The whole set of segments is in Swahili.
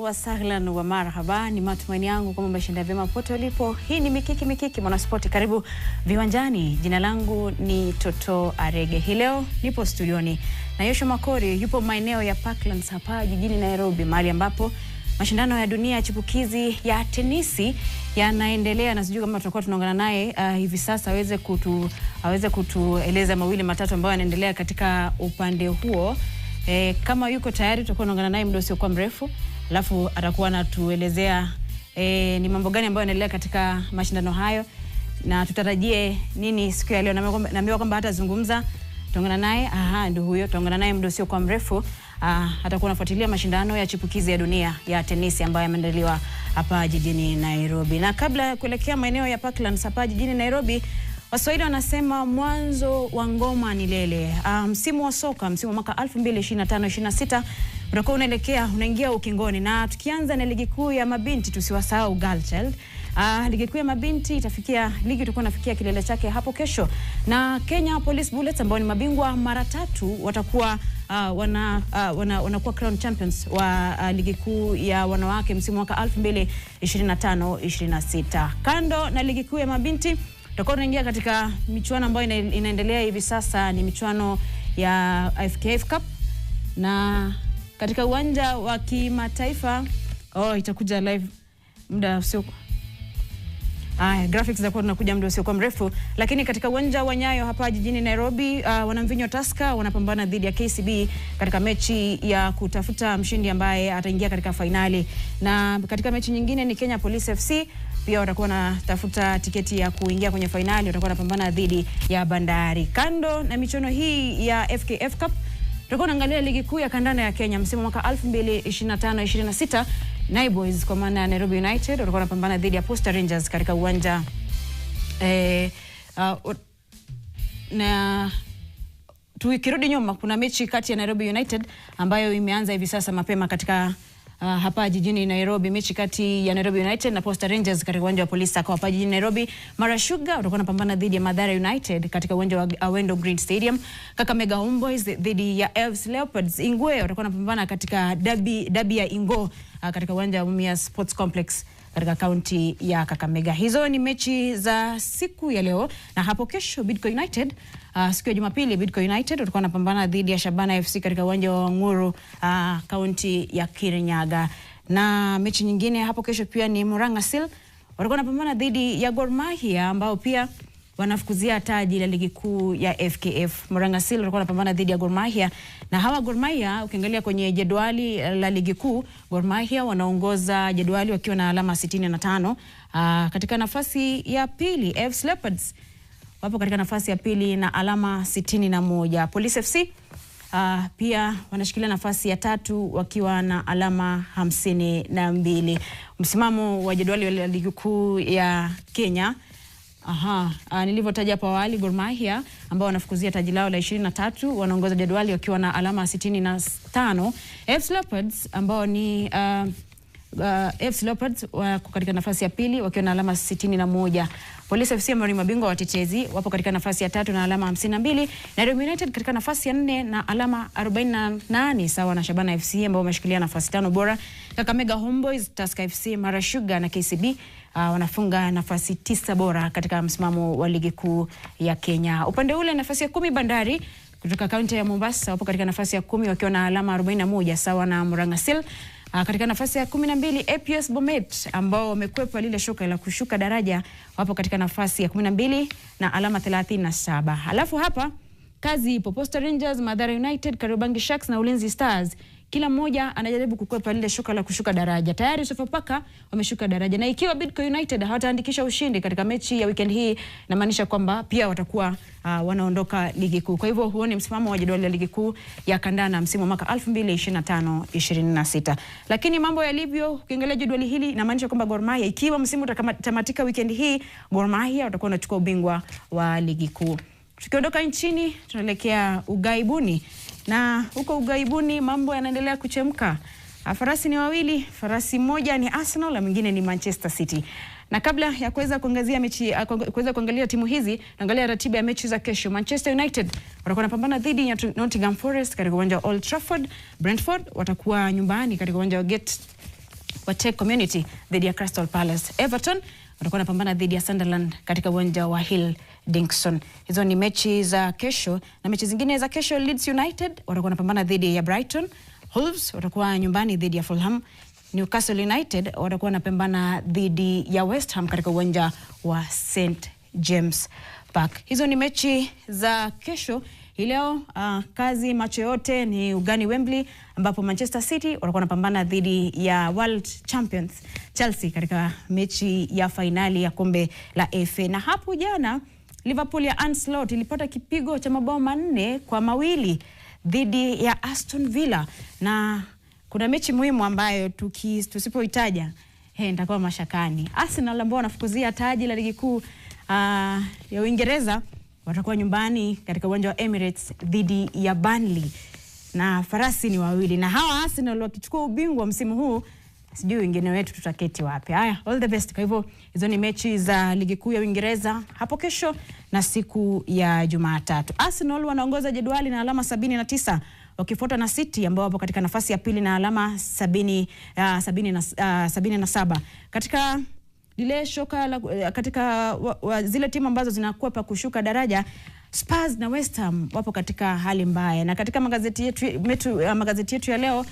wa sahlan wa marhaba, ni matumaini yangu kwamba umeshinda vyema pote ulipo. Hii ni Mikiki Mwanaspoti, karibu viwanjani. Jina langu ni Toto Arege. Hii leo nipo studioni na Yosho Makori, yupo maeneo ya Parklands hapa jijini Nairobi, mahali ambapo mashindano ya dunia chipukizi ya tenisi yanaendelea, na sijui kama tutakuwa tunaungana naye hivi sasa aweze kutueleza mawili matatu ambayo yanaendelea katika upande huo. Kama yuko tayari tutakuwa tunaungana naye muda usio kwa mrefu, alafu atakuwa anatuelezea ni mambo gani ambayo yanaendelea katika mashindano hayo na tutarajie nini siku ya leo. Naambiwa kwamba hatazungumza, tutaungana naye. Ndio huyo, tutaungana naye muda usio kwa mrefu. Atakuwa anafuatilia mashindano ya chipukizi ya dunia ya tenisi ambayo yameandaliwa hapa jijini Nairobi. Na kabla ya kuelekea maeneo ya Parklands hapa jijini Nairobi, Waswahili wanasema mwanzo wa ngoma ni lele. Msimu wa soka, msimu wa mwaka 2025-26 utakuwa unaingia ukingoni, na tukianza na ligi kuu ya mabinti tusiwasahau Girl Child. Ligi kuu ya mabinti itakuwa nafikia kilele chake hapo kesho, na Kenya Police Bullets ambao ni mabingwa mara 3 watakuwa wanakuwa crown champions wa ligi kuu ya wanawake msimu wa mwaka 2025-26. Kando na ligi kuu ya mabinti, tutakuwa tunaingia katika michuano ambayo inaendelea hivi sasa, ni michuano ya FKF Cup, na katika uwanja wa kimataifa itakuja live muda usio graphics zitakuwa tunakuja muda usio kwa mrefu. Lakini katika uwanja wa Nyayo hapa jijini Nairobi, wanamvinyo Tusker wanapambana dhidi ya KCB katika mechi ya kutafuta mshindi ambaye ataingia katika finali, na katika mechi nyingine ni Kenya Police FC pia watakuwa wanatafuta tiketi ya kuingia kwenye finali, watakuwa wanapambana dhidi ya Bandari. Kando na michuano hii ya FKF Cup, tutakuwa tunaangalia ligi kuu ya kandanda ya Kenya msimu wa mwaka 2025-26. Naiboys kwa maana Nairobi United watakuwa wanapambana dhidi ya Posta Rangers katika uwanja na tukirudi nyuma, kuna mechi kati ya Nairobi United ambayo imeanza hivi sasa mapema katika hapa jijini Nairobi, mechi kati ya Nairobi United na Posta Rangers katika uwanja wa Police kwa hapa jijini Nairobi. Mara Sugar watakuwa wanapambana dhidi ya Mathare United katika uwanja wa Awendo Green Stadium. Kakamega Homeboys dhidi ya Elves Leopards. Ingwe watakuwa wanapambana katika derby ya Ingo katika uwanja wa Mumias Sports Complex katika kaunti ya Kakamega. Hizo ni mechi za siku ya leo, na hapo kesho Bidco United siku ya Jumapili, Bidco United watakuwa wanapambana dhidi ya Shabana FC katika uwanja wa Nguru kaunti ya Kirinyaga. Na mechi nyingine hapo kesho pia ni Murang'a Seal watakuwa wanapambana dhidi ya Gor Mahia ambao pia wanafukuzia taji la ligi kuu ya FKF. Murang'a Seal watakuwa wanapambana dhidi ya Gor Mahia, na hawa Gor Mahia ukiangalia kwenye jedwali la ligi kuu, Gor Mahia wanaongoza jedwali wakiwa na alama 65. Katika nafasi ya pili Elves Leopards wapo katika nafasi ya pili na alama 61. Police FC pia wanashikilia nafasi ya 3 wakiwa na alama 52. Msimamo wa jedwali la ligi kuu ya Kenya, nilivyotaja hapo awali, Gor Mahia ambao wanafukuzia taji lao la 23 wanaongoza jedwali wakiwa na alama 65. Elves Leopards ambao ni Elves Leopards wako katika nafasi ya pili wakiwa na alama 61. Police FC ambao ni mabingwa watetezi wapo katika nafasi ya 3 na alama 52. Nairobi United katika nafasi ya 4 na alama 48 sawa na Shabana FC ambao wameshikilia nafasi 5 bora. Kakamega Homeboys, Tusker FC, Mara Sugar na KCB wanafunga nafasi 9 bora katika msimamo wa ligi kuu ya Kenya. Upande ule nafasi ya 10 Bandari kutoka kaunti ya Mombasa wapo katika nafasi ya 10 wakiwa na alama 41 sawa na Murang'a Seal. Katika nafasi ya 12 APS Bomet ambao wamekwepa lile shoka la kushuka daraja wapo katika nafasi ya 12 na alama 37. Alafu hapa kazi ipo. Posta Rangers, Mathare United, Kariobangi Sharks na Ulinzi Stars, kila mmoja anajaribu kukwepa lile shoka la kushuka daraja. Tayari Sofapaka wameshuka daraja, na ikiwa Bidco United hawataandikisha ushindi katika mechi ya weekend hii, inamaanisha kwamba pia watakuwa wanaondoka ligi kuu. Kwa hivyo huoni msimamo wa jedwali la ligi kuu ya kandanda msimu wa mwaka 2025-26. Lakini mambo yalivyo, ukiangalia jedwali hili inamaanisha kwamba Gor Mahia, ikiwa msimu utatamatika weekend hii, Gor Mahia watakuwa wanachukua ubingwa wa ligi kuu. Tukiondoka nchini tunaelekea ugaibuni, na huko ugaibuni mambo yanaendelea kuchemka. Farasi ni wawili, farasi mmoja ni Arsenal na mwingine ni Manchester City. Na kabla ya kuweza kuangalia timu hizi, tuangalia ratiba ya mechi za kesho. Manchester United watakuwa wanapambana dhidi ya Nottingham Forest katika uwanja wa Old Trafford. Brentford watakuwa nyumbani katika uwanja wa wa Tech Community dhidi ya Crystal Palace. Everton watakuwa wanapambana dhidi ya Sunderland katika uwanja wa Hill Dinkson. Hizo ni mechi za kesho, na mechi zingine za kesho, Leeds United watakuwa wanapambana dhidi ya Brighton. Wolves watakuwa nyumbani dhidi ya Fulham. Newcastle United watakuwa wanapambana dhidi ya West Ham katika uwanja wa St James Park. Hizo ni mechi za kesho. Hii leo kazi macho yote ni ugani Wembley, ambapo Manchester City watakuwa wanapambana dhidi ya World Champions Chelsea katika mechi ya fainali ya kombe la FA. Na hapo jana Liverpool ya Arne Slot ilipata kipigo cha mabao 4-2 dhidi ya Aston Villa, na kuna mechi muhimu ambayo tusipoitaja nitakuwa mashakani. Arsenal ambao wanafukuzia taji la ligi kuu ya Uingereza watakuwa nyumbani katika uwanja wa Emirates dhidi ya Burnley, na farasi ni wawili, na hawa Arsenal wakichukua ubingwa msimu huu, sijui wengine wetu tutaketi wapi. Haya, all the best. Kwa hivyo hizo ni mechi za ligi kuu ya Uingereza hapo kesho na siku ya Jumatatu. Arsenal wanaongoza jedwali na alama 79, wakifuatwa na City ambao wapo katika nafasi ya pili na alama 77. Katika lile shoka katika zile timu ambazo zinakuwa kushuka daraja, Spurs na West Ham wapo katika hali mbaya. Na katika magazeti yetu ya leo,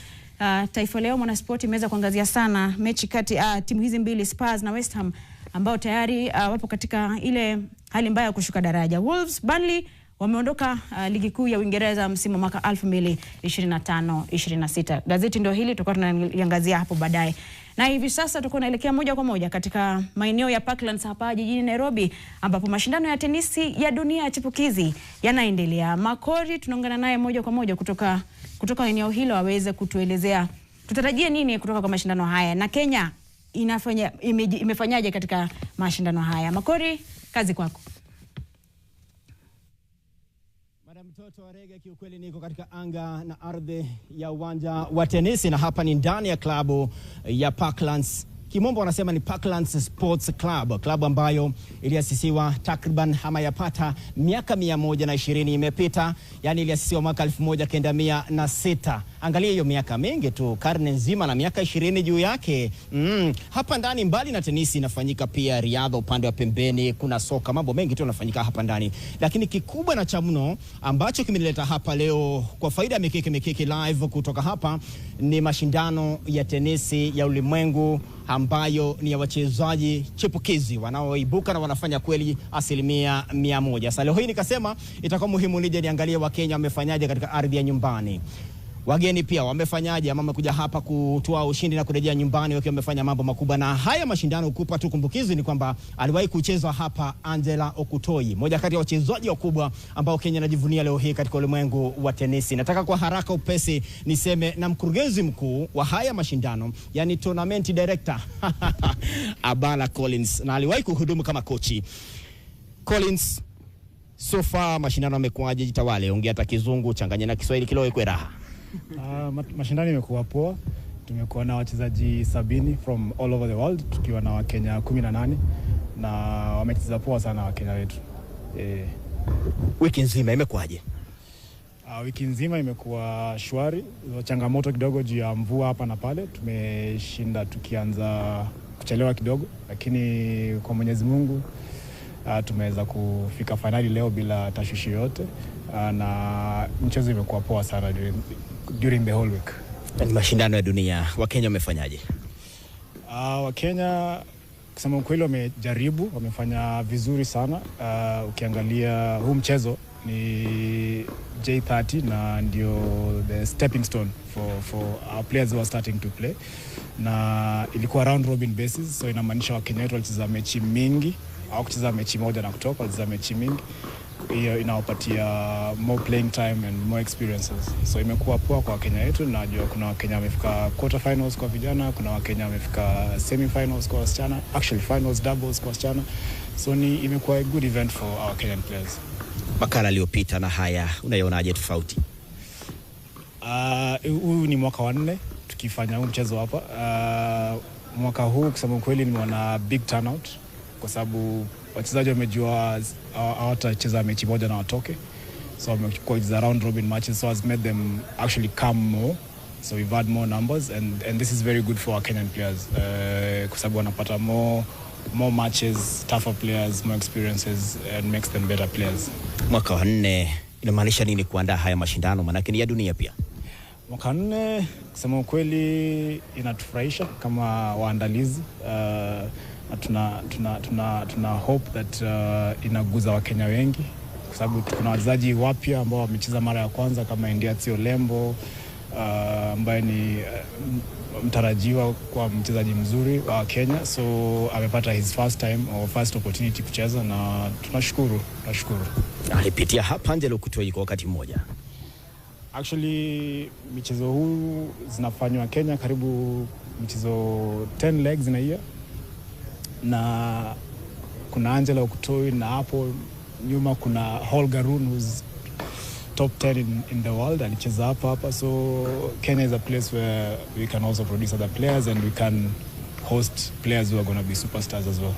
Taifa Leo, Mwanaspoti imeweza kuangazia sana mechi kati timu hizi mbili, Spurs na West Ham, ambao tayari wapo katika ile hali mbaya ya kushuka daraja. Wolves, Burnley wameondoka ligi kuu ya Uingereza msimu mwaka 2025-26. Gazeti ndio hili, tutakuwa tunaliangazia hapo baadaye. Na hivi sasa tutakuwa tunaelekea moja kwa moja katika maeneo ya Parklands hapa jijini Nairobi, ambapo mashindano ya tenisi ya dunia ya chipukizi yanaendelea. Makori tunaungana naye moja kwa moja kutoka eneo hilo aweze kutuelezea tutarajie nini kutoka kwa mashindano haya, na Kenya imefanyaje katika mashindano haya. Makori, kazi kwako. Mtoto wa Rege, kiukweli niko katika anga na ardhi ya uwanja wa tenisi, na hapa ni ndani ya klabu ya Parklands. Kimombo wanasema ni Parklands Sports Club, klabu ambayo iliasisiwa takriban ama yapata miaka 120 imepita. Yani iliasisiwa mwaka 1906. Angalia hiyo miaka mingi tu, karne nzima na miaka 20 juu yake. Hapa ndani mbali na tenisi inafanyika pia riadha upande wa pembeni, kuna soka, mambo mengi tu yanafanyika hapa ndani. Lakini kikubwa na cha mno ambacho kimeleta hapa leo kwa faida ya Mikiki Live kutoka hapa ni mashindano ya tenisi ya ulimwengu ambayo ni ya wachezaji chipukizi wanaoibuka na wanafanya kweli 100%. Sasa leo hii nikasema itakuwa muhimu nije niangalie Wakenya wamefanyaje katika ardhi ya nyumbani. Wageni pia wamefanyaje, ama wamekuja hapa kutoa ushindi na kurejea nyumbani wakiwa wamefanya mambo makubwa. Na haya mashindano kukupa tu kumbukizi ni kwamba aliwahi kucheza hapa Angela Okutoi, moja kati ya wachezaji wakubwa ambao Kenya inajivunia leo hii katika ulimwengu wa tenisi. Nataka kwa haraka upesi niseme na mkurugenzi mkuu wa haya mashindano, yani tournament director Abala Collins, na aliwahi kuhudumu kama kochi. Collins, so far mashindano yamekuaje? Jitawale, ongea hata Kizungu, changanya na Kiswahili kilowe kwa raha. Mashindano yamekuwa poa. Tumekuwa na wachezaji 70 from all over the world, tukiwa na Wakenya 18, na wamecheza poa sana Wakenya wetu. Wiki nzima imekuaje? Wiki nzima imekuwa shwari, changamoto kidogo juu ya mvua hapa na pale. Tumeshinda tukianza kuchelewa kidogo, lakini kwa Mwenyezi Mungu tumeweza kufika finali leo bila tashwishi yote, na mchezo imekuwa poa sana during the whole week. Ni mashindano ya dunia, Wakenya wamefanyaje? Wakenya kusema ukweli wamejaribu, wamefanya vizuri sana. Ukiangalia huu mchezo ni J30 na ndio the stepping stone for our players who are starting to play, na ilikuwa round robin basis, so inamaanisha Wakenya wetu walicheza mechi mingi, au kucheza mechi moja na kutoka, walicheza mechi mingi. Hiyo inawapatia more playing time and more experiences. So imekuwa poa kwa Wakenya wetu. Najua kuna Wakenya wamefika quarter finals kwa vijana, kuna Wakenya wamefika semi finals kwa wasichana, actually finals doubles kwa wasichana. So imekuwa a good event for our Kenyan players. Makala aliyopita na haya unaionaje tofauti? Huu ni mwaka wa 4 tukifanya huu mchezo hapa. Mwaka huu kusema kweli nimeona big turnout, kwa sababu wachezaji wamejua hawatacheza mechi moja na watoke. So wamekuwa round robin matches, so has made them actually come more So we've had more numbers, and this is very good for our Kenyan players. Kwa sababu wanapata more matches, tougher players, more experiences, and makes them better players. Mwaka wa 4 inamaanisha nini kuandaa haya mashindano, manake ni ya dunia pia? Mwaka 4 kusema ukweli inatufurahisha kama waandalizi. Tuna hope that inaguza Wakenya wengi, kwa sababu kuna wachezaji wapya ambao wamecheza mara ya kwanza kama Ndiaye Olembo, ambaye ni mtarajiwa kwa mchezaji mzuri wa Kenya, so amepata his first time or first opportunity kucheza, na tunashukuru. Alipitia hapa Angelo Kutoi kwa wakati mmoja. Actually michezo huu zinafanywa Kenya karibu michezo 10 legs in a year, na kuna Angelo Kutoi, na hapo nyuma kuna Holger Rune who's top 10 in the world, alicheza hapa. So Kenya is a place where we can also produce other players, and we can host players who are going to be superstars as well.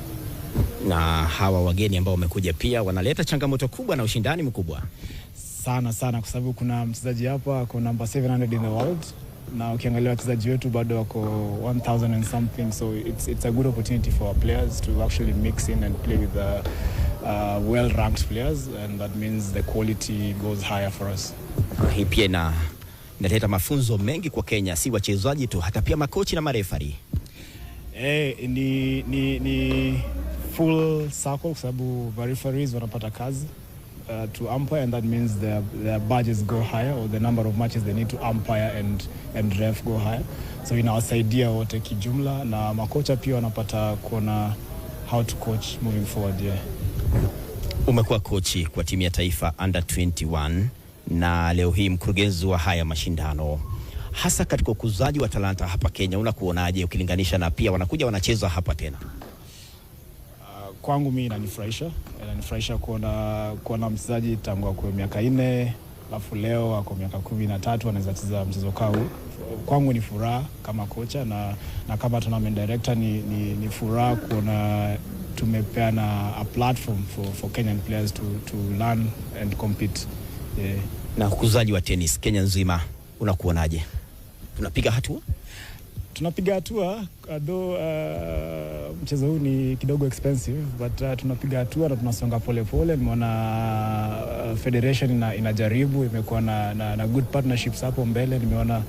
Na hawa wageni ambao wamekuja pia wanaleta changamoto kubwa na ushindani mkubwa sana, kwa sababu kuna mchezaji hapa kwa number 700 in the world, na ukiangalia wachezaji wetu bado wako 1000 and something, so it's a good opportunity for our players to actually mix in and play with the well-ranked players, and that means the quality goes higher for us. Hii pia inaleta mafunzo mengi kwa Kenya, si wachezaji tu, hata pia makochi na marefari. Ni full circle, kwa sababu referees wanapata kazi to umpire, and that means their badges go higher, or the number of matches they need to umpire and ref go higher. So inawasaidia wote kijumla, na makocha pia wanapata kuona how to coach moving forward. Umekuwa kochi kwa timu ya taifa under 21, na leo hii mkurugenzi wa haya mashindano, hasa katika ukuzaji wa talanta hapa Kenya, unakuonaje ukilinganisha na pia wanakuja wanacheza hapa tena? Kwangu mimi inanifurahisha kuona mchezaji tangu kwa miaka 4, alafu leo ako miaka 13 anaweza cheza mchezo kau. Kwangu ni furaha kama kocha, na kama tournament director ni furaha kuona tumepeana a platform for Kenyan players to learn and compete. Na ukuzaji wa tennis Kenya nzima unakuonaje? Tunapiga hatua? Tunapiga hatua, though mchezo huu ni kidogo expensive, but tunapiga hatua na tunasonga pole. Nimeona federation inajaribu, imekuwa na good partnerships hapo mbele. Nimeona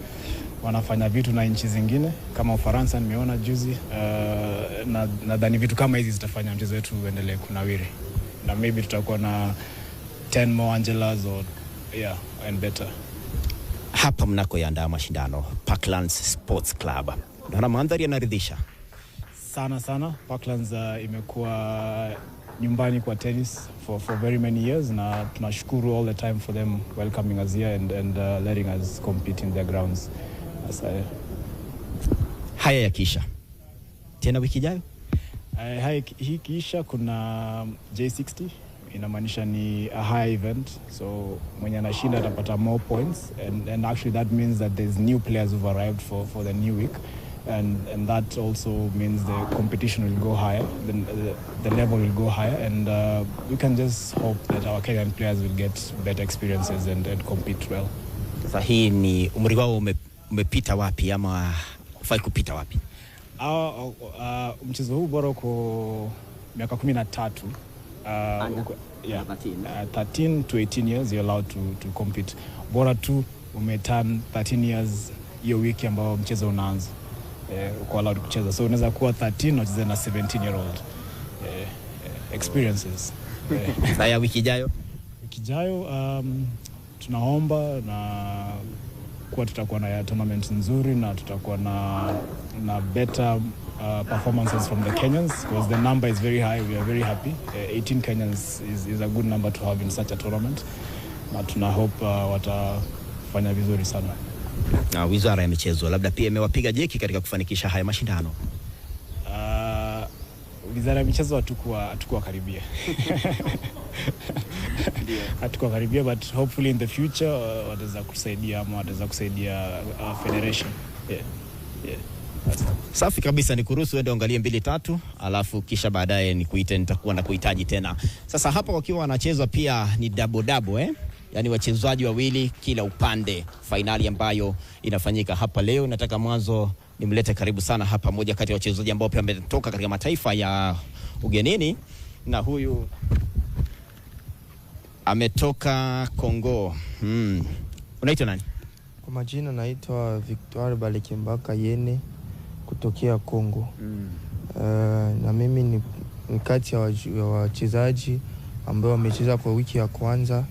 wanafanya vitu na nchi zingine kama Ufaransa, nimeona juzi, na nadhani vitu kama hizi zitafanya mchezo wetu uendelee kunawiri, na maybe tutakuwa na 10 more Angelas and better. Hapa mnako yaandaa mashindano Parklands Sports Club, na mandhari yanaridhisha sana. Parklands imekuwa nyumbani kwa tennis for very many years, na tunashukuru all the time for them welcoming us here and letting us compete in their grounds. Haya yakisha tena wiki ijayo? Hii kisha kuna J60, inamaanisha ni a high event, so mwenye anashinda atapata more points, and actually that means that there's new players who've arrived for the new week, and that also means the competition will go higher, the level will go higher, and we can just hope that our Kenyan players will get better experiences and compete well. Sasa hii ni umri wao umepita wapi, ama ufai kupita wapi? Mchezo huu bora kwa miaka 13. 13 to 18 years you're allowed to compete. Bora tu umeturn 13 years hiyo wiki ambao mchezo unaanza, uko allowed kucheza. So unaweza kuwa 13 na ucheze na 17 year old. Experiences. Sasa wiki ijayo? Wiki ijayo tunaomba na kwa tutakuwa na tournament nzuri, na tutakuwa na better performances from the Kenyans, because the number is very high. We are very happy. 18 Kenyans is a good number to have in such a tournament, na tuna hope watafanya vizuri sana. Na wizara ya michezo labda pia imewapiga jeki katika kufanikisha haya mashindano? Wizara ya michezo hatukuwa karibia. Hatukuwa karibia, but hopefully in the future wataweza kusaidia federation. Safi kabisa, nikuruhusu uende angalie 2-3, alafu kisha baadaye nitakuwa na kuhitaji tena. Sasa hapa wakiwa wanacheza pia ni double, yani wachezaji wawili kila upande, fainali ambayo inafanyika hapa leo. Nataka mwanzo nimlete karibu sana hapa moja kati ya wachezaji ambao pia wametoka katika mataifa ya ugenini, na huyu ametoka Kongo. Unaitwa nani? Kwa majina naitwa Victoire Balekembaka Yene kutokea Kongo. Na mimi ni kati ya wachezaji ambao wamecheza kwa wiki ya kwanza.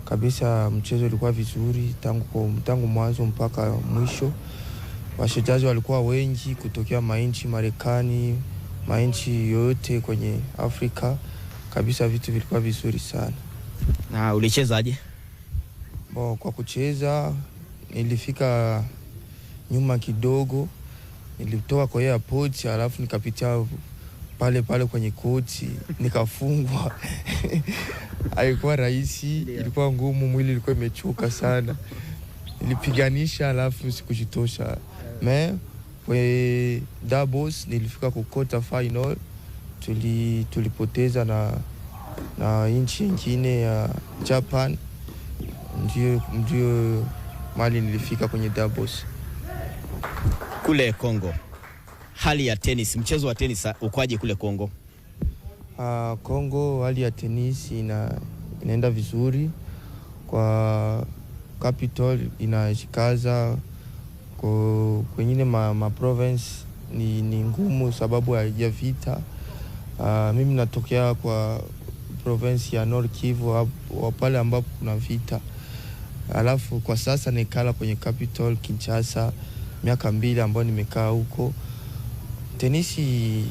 Kabisa mchezo ulikuwa vizuri tangu mwanzo mpaka mwisho. Wachezaji walikuwa wengi kutokea mainchi Marekani, mainchi yote kwenye Afrika. Kabisa vitu vilikuwa vizuri sana. Na ulichezaje? Kwa kucheza nilifika nyuma kidogo, nilitoka kwa airport alafu nikapitia pale kwenye koti nikafungwa. Haikuwa rahisi, ilikuwa ngumu, mwili ulikuwa umechoka sana. Nilipiganisha alafu sikujitosha. Kwa doubles nilifika kwa quarter final, tulipoteza na nchi nyingine ya Japan. Ndio mali nilifika kwenye doubles. Kule Kongo, hali ya tennis, mchezo wa tennis ukoaje kule Kongo? Kongo hali ya tennis inaenda vizuri. Kwa capital inashikaza, kwenye ma province ni ngumu sababu ya vita. Mimi natokea kwa province ya Nord Kivu, pale ambapo kuna vita. Alafu kwa sasa nikala kwenye capital Kinshasa, miaka 2 ambayo nimekaa huko. Tenisi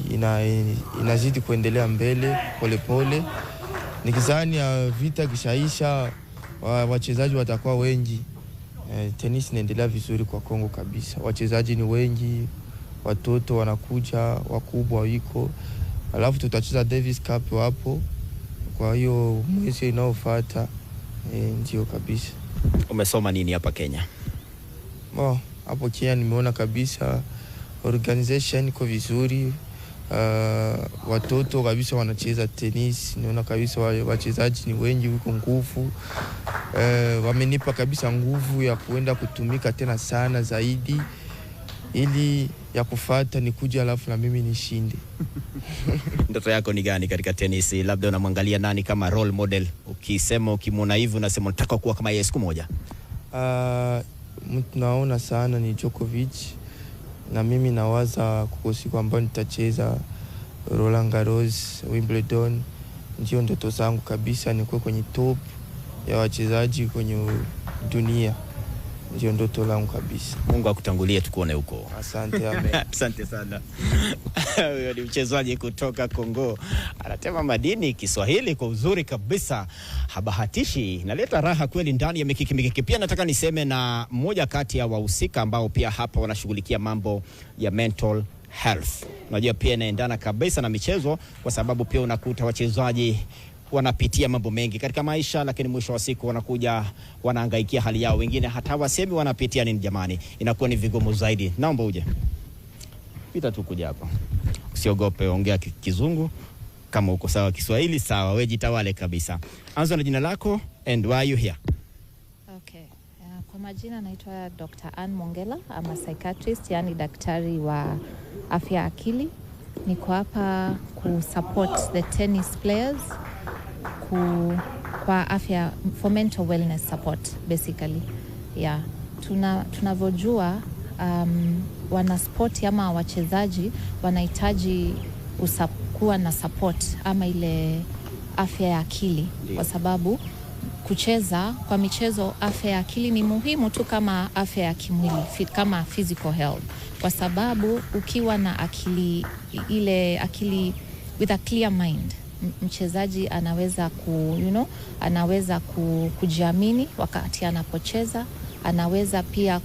inazidi kuendelea mbele pole. Nikizani ya vita kishaisha, wachezaji watakuwa wengi. Tenisi inaendelea vizuri kwa Kongo kabisa. Wachezaji ni wengi, watoto wanakuja, wakubwa wiko. Alafu tutacheza Davis Cup hapo. Kwa hiyo mwezi unaofuata ndio kabisa. Umesoma nini hapa Kenya? Hapo Kenya nimeona kabisa organization iko vizuri. Watoto kabisa wanacheza tennis. Niona kabisa wachezaji ni wengi, wiko nguvu. Wamenipa kabisa nguvu ya kuenda kutumika tena sana zaidi, ili ya kufuata nikuja alafu na mimi nishinde. Ndoto yako ni gani katika tenisi? Labda unamwangalia nani kama role model? Ukisema ukimwona hivi unasema unataka kuwa kama yeye siku moja. Mtu naona sana ni Djokovic, na mimi nawaza kwa siku ambayo nitacheza Roland Garros, Wimbledon. Ndio ndoto zangu kabisa, nikuwe kwenye top ya wachezaji kwenye dunia. Ndio ndoto langu kabisa. Mungu akutangulie tukuone huko. Asante, amen. Asante sana. Huyo ni mchezaji kutoka Kongo. Anatema madini Kiswahili kwa uzuri kabisa. Habahatishi. Inaleta raha kweli ndani ya mikiki. Pia nataka niseme na mmoja kati ya wahusika ambao pia hapa wanashughulikia mambo ya mental health. Unajua pia inaendana kabisa na michezo, kwa sababu pia unakuta wachezaji wanapitia mambo mengi katika maisha, lakini mwisho wa siku wanakuja wanahangaikia hali yao. Wengine hata wasemi wanapitia nini jamani. Inakuwa ni vigumu zaidi. Naomba uje. Pita tu kuja hapa. Usiogope, ongea Kizungu. Kama uko sawa Kiswahili sawa, wewe jitawale kabisa. Anza na jina lako and why you here. Okay. Kwa majina naitwa Dr. Ann Mongela, I'm a psychiatrist, yani daktari wa afya akili. Niko hapa kusupport the tennis players kwa afya, for mental wellness support basically. Yeah. Tunavyojua wana sport ama wachezaji wanahitaji kuwa na support ama ile afya ya akili, kwa sababu kucheza kwa michezo, afya ya akili ni muhimu tu kama afya ya kimwili, kama physical health, kwa sababu ukiwa na akili with a clear mind, mchezaji anaweza anaweza kujiamini wakati anapocheza, anaweza pia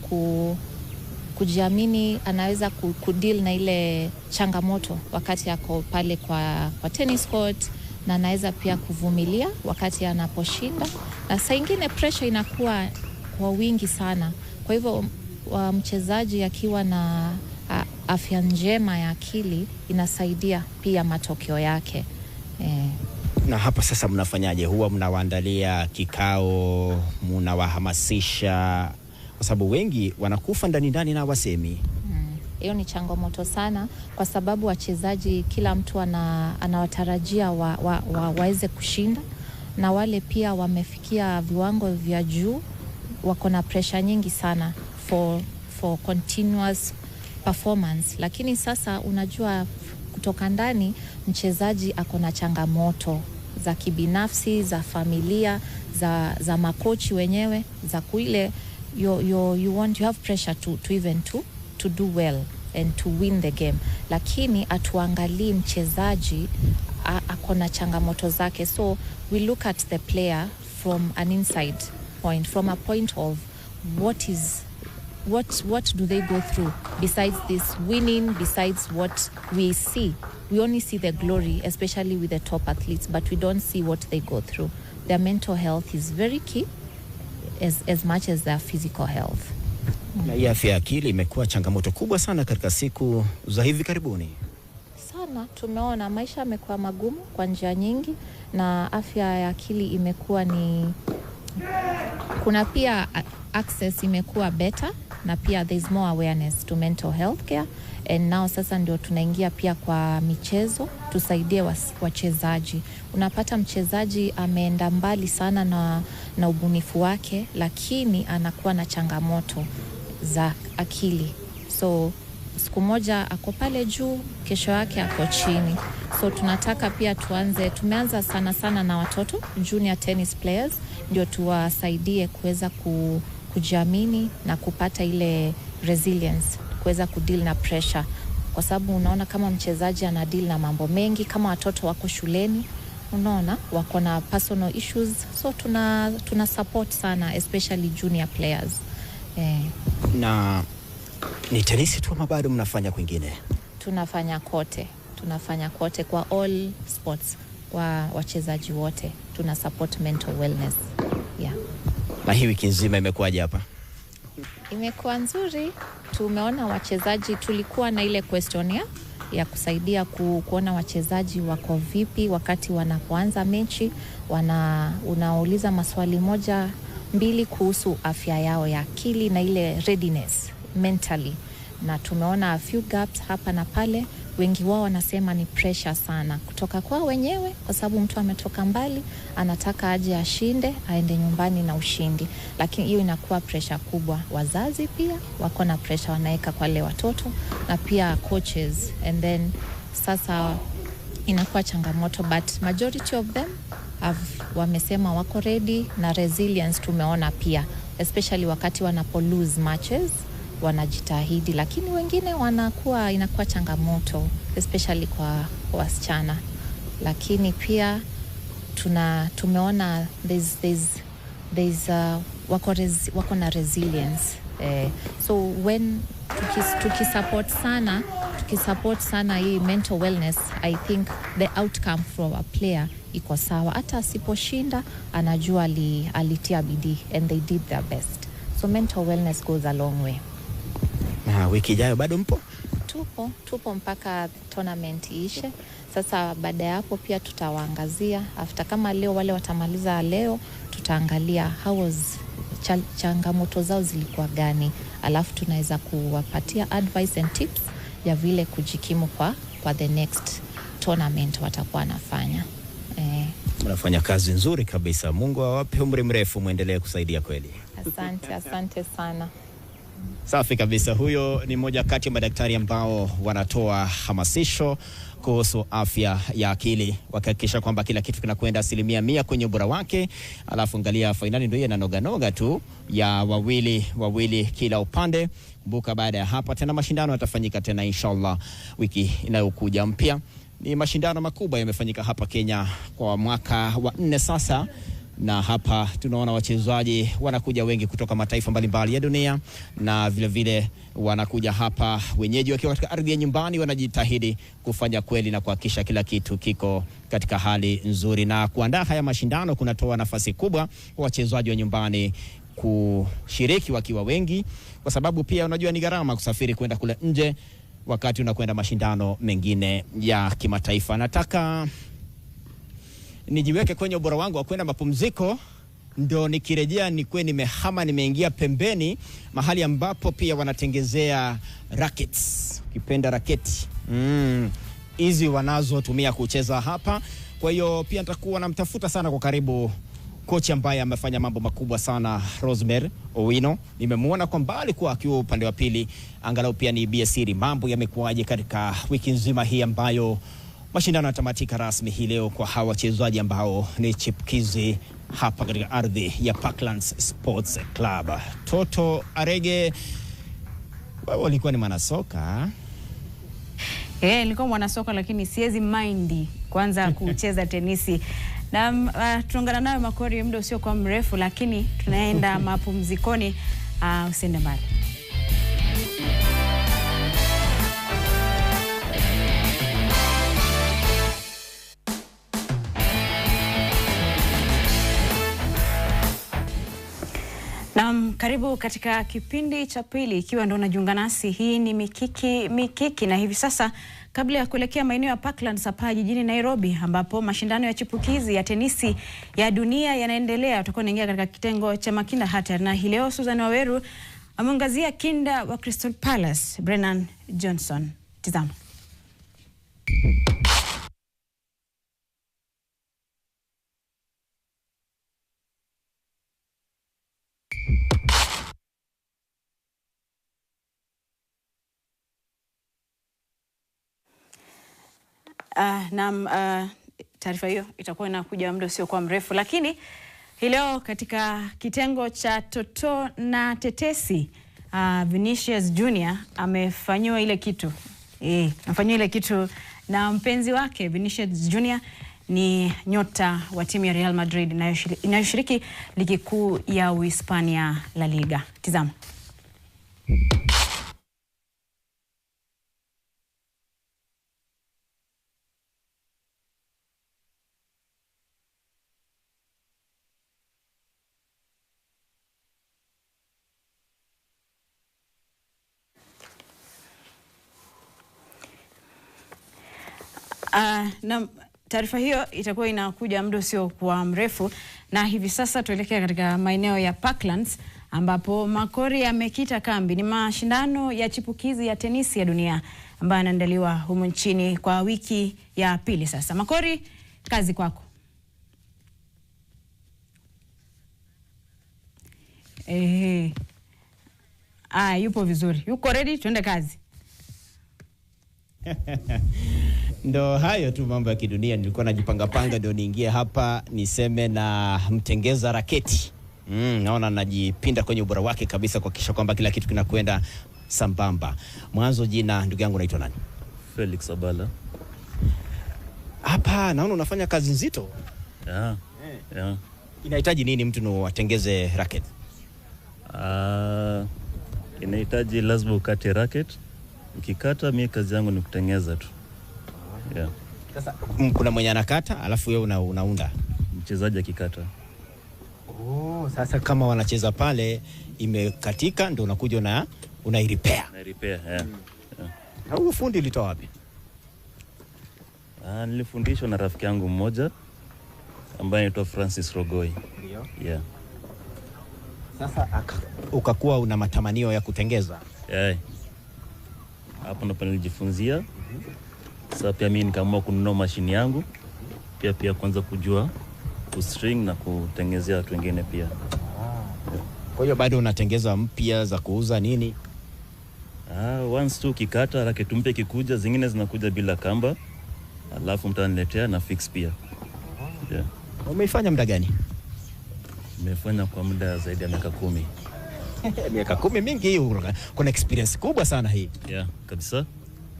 kujiamini, anaweza kudeal na ile changamoto wakati yako pale kwa tennis court, na anaweza pia kuvumilia wakati anaposhinda, na saa ingine pressure inakuwa kwa wingi sana. Kwa hivyo mchezaji akiwa na afya njema ya akili inasaidia pia matokeo yake. Na hapa sasa mnafanyaje? Huwa mnawaandalia kikao, mnawahamasisha, kwa sababu wengi wanakufa ndani na wasemi. Hiyo ni changamoto sana, kwa sababu wachezaji kila mtu anawatarajia waweze kushinda, na wale pia wamefikia viwango vya juu, wako na pressure nyingi sana for continuous performance. Lakini sasa unajua kutoka ndani mchezaji ako na changamoto za kibinafsi, za familia, za makochi wenyewe, za kuile you have pressure to even to do well and to win the game. Lakini atuangalii mchezaji ako na changamoto zake. So we look at the player from an inside point, from a point of what do they go through besides this winning, besides what we see. We only see the glory, especially with the top athletes, but we don't see what they go through. Their mental health is very key as much as their physical health. Na afya ya akili imekuwa changamoto kubwa sana katika siku za hivi karibuni. Sana, tumeona maisha yamekuwa magumu kwa njia nyingi, na afya ya akili imekuwa kuna pia access imekuwa better, na pia there is more awareness to mental health care. And now sasa ndio tunaingia pia kwa michezo, tusaidie wachezaji. Unapata mchezaji ameenda mbali sana na ubunifu wake, lakini anakuwa na changamoto za akili. So siku moja ako pale juu, kesho yake ako chini. So tunataka pia tumeanza sana na watoto, junior tennis players, ndio tuwasaidie kuweza kujiamini na kupata ile resilience, kuweza kudeal na pressure. Kwa sababu unaona kama mchezaji ana deal na mambo mengi, kama watoto wako shuleni, unaona wako na personal issues. So tuna support sana, especially junior players. Na ni tenisi tu ama bado mnafanya kwingine? Tunafanya kote kwa all sports, kwa wachezaji wote tuna support mental wellness. Yeah. Na hii wiki nzima imekuwaje hapa? Imekuwa nzuri. Tumeona wachezaji, tulikuwa na ile questionnaire ya kusaidia kuona wachezaji wako vipi wakati wanapoanza mechi. Unauliza maswali 1-2 kuhusu afya yao ya akili na ile readiness mentally. Na tumeona a few gaps hapa na pale. Wengi wao wanasema ni pressure sana kutoka kwa wenyewe, kwa sababu mtu ametoka mbali, anataka aje ashinde, aende nyumbani na ushindi. Lakini hiyo inakuwa pressure kubwa. Wazazi pia wako na pressure wanaweka kwa wale watoto, na pia coaches, and then sasa inakuwa changamoto, but majority of them wamesema wako ready, na resilience tumeona pia, especially wakati wanapo lose matches wanajitahidi. Lakini wengine inakuwa changamoto, especially kwa wasichana. Lakini pia tumeona wako na resilience. So when tukisupport sana hii mental wellness, I think the outcome for a player iko sawa. Hata asiposhinda anajua alitia bidii and they did their best. So mental wellness goes a long way. Na wiki ijayo bado mpo? Tupo mpaka tournament iishe. Sasa baada ya hapo pia tutawaangazia, after kama leo wale watamaliza leo, tutaangalia changamoto zao zilikuwa gani, alafu tunaweza kuwapatia advice and tips ya vile kujikimu kwa the next tournament watakuwa wanafanya. Mnafanya kazi nzuri kabisa. Mungu awape umri mrefu, muendelee kusaidia kweli. Asante sana. Safi kabisa. Huyo ni mmoja kati ya madaktari ambao wanatoa hamasisho kuhusu afya ya akili, wakihakikisha kwamba kila kitu kinakwenda 100% kwenye ubora wake. Alafu angalia finali ndio inanoga tu ya wawili kila upande. Kumbuka baada ya hapa tena mashindano yatafanyika tena inshallah wiki inayokuja mpya. Ni mashindano makubwa yamefanyika hapa Kenya kwa mwaka wa 4 sasa, na hapa tunaona wachezaji wanakuja wengi kutoka mataifa mbalimbali ya dunia, na vile wanakuja hapa wenyeji wakiwa katika ardhi ya nyumbani, wanajitahidi kufanya kweli na kuhakikisha kila kitu kiko katika hali nzuri. Na kuandaa haya mashindano kunatoa nafasi kubwa kwa wachezaji wa nyumbani kushiriki wakiwa wengi, kwa sababu pia unajua ni gharama kusafiri kwenda kule nje wakati unakwenda mashindano mengine ya kimataifa. Nataka nijiweke kwenye ubora wangu wa kwenda mapumziko, ndo nikirejea nikuwe nimehama, nimeingia pembeni mahali ambapo pia wanatengezea rackets, ukipenda raketi hizi wanazotumia kucheza hapa. Kwa hiyo pia nitakuwa namtafuta sana kwa karibu kocha ambaye amefanya mambo makubwa sana, Rosemary Owino. Nimemuona kwa mbali kwa akiwa upande wa pili, angalau pia ni biasiri mambo yamekuaje katika wiki nzima hii ambayo mashindano yanatamatika rasmi hii leo kwa hawa wachezaji ambao ni chipkizi hapa katika ardhi ya Parklands Sports Club. Toto Arege, wewe ulikuwa ni mwanasoka? Nilikuwa mwanasoka lakini siwezi mind kwanza kucheza tenisi. Na tunaungana nayo Makori muda usio kwa mrefu, lakini tunaenda mapumzikoni. Usiende mbali. Karibu katika kipindi cha pili, ikiwa ndo unajiunga nasi. Hii ni Mikiki na hivi sasa, kabla ya kuelekea maeneo ya Parklands hapa jijini Nairobi ambapo mashindano ya chipukizi ya tenisi ya dunia yanaendelea, tutakuwa tunaingia katika kitengo cha makinda hatari, na hii leo Susan Waweru ameangazia kinda wa Crystal Palace Brennan Johnson. Tazama. Taarifa hiyo itakuwa inakuja muda usio kwa mrefu, lakini hii leo katika kitengo cha toto na tetesi, Vinicius Junior amefanyiwa ile kitu. Amefanyiwa ile kitu na mpenzi wake. Vinicius Junior ni nyota wa timu ya Real Madrid inayoshiriki ligi kuu ya Uhispania La Liga. Tazama. Na taarifa hiyo itakuwa inakuja muda usio kwa mrefu, na hivi sasa tuelekea katika maeneo ya Parklands ambapo Makori yamekita kambi. Ni mashindano ya chipukizi ya tenisi ya dunia ambayo yanaandaliwa humu nchini kwa wiki ya pili sasa. Makori, kazi kwako. Yupo vizuri. Yuko ready, tuende kazi. Ndo hayo tu mambo ya kidunia. Nilikuwa najipanga ndio niingie hapa niseme na mtengeza raketi. Naona najipinda kwenye ubora wake kabisa kuhakikisha kwamba kila kitu kinakwenda sambamba. Mwanzo, jina ndugu yangu unaitwa nani? Felix Abala. Hapa naona unafanya kazi nzito. Yeah. Inahitaji nini mtu no atengeze raketi? Inahitaji lazima ukate raketi. Ukikata, mimi kazi yangu ni kutengeza tu. Yeah. Sasa kuna mwenye anakata alafu wewe unaunda. Mchezaji akikata. Sasa kama wanacheza pale imekatika ndio unakuja unairepair. Yeah. Au fundi ulitoa wapi? Nilifundishwa na rafiki yangu mmoja ambaye anaitwa Francis Rogoi. Ndio. Yeah. Sasa ukakuwa una matamanio ya kutengeza. Yeah. Hapo ndo nilijifunzia. Sasa pia mimi nikaamua kununua mashini yangu. Pia kwanza kujua kustring na kutengezea watu wengine pia. Kwa hiyo bado unatengeza mpya za kuuza nini? Once tu kikata raketi mpya kikuja, zingine zinakuja bila kamba. Alafu mtaniletea na fix pia. Yeah. Umeifanya muda gani? Nimefanya kwa muda zaidi ya miaka 10. Miaka 10 mingi hiyo, kuna experience kubwa sana hii. Yeah, kabisa.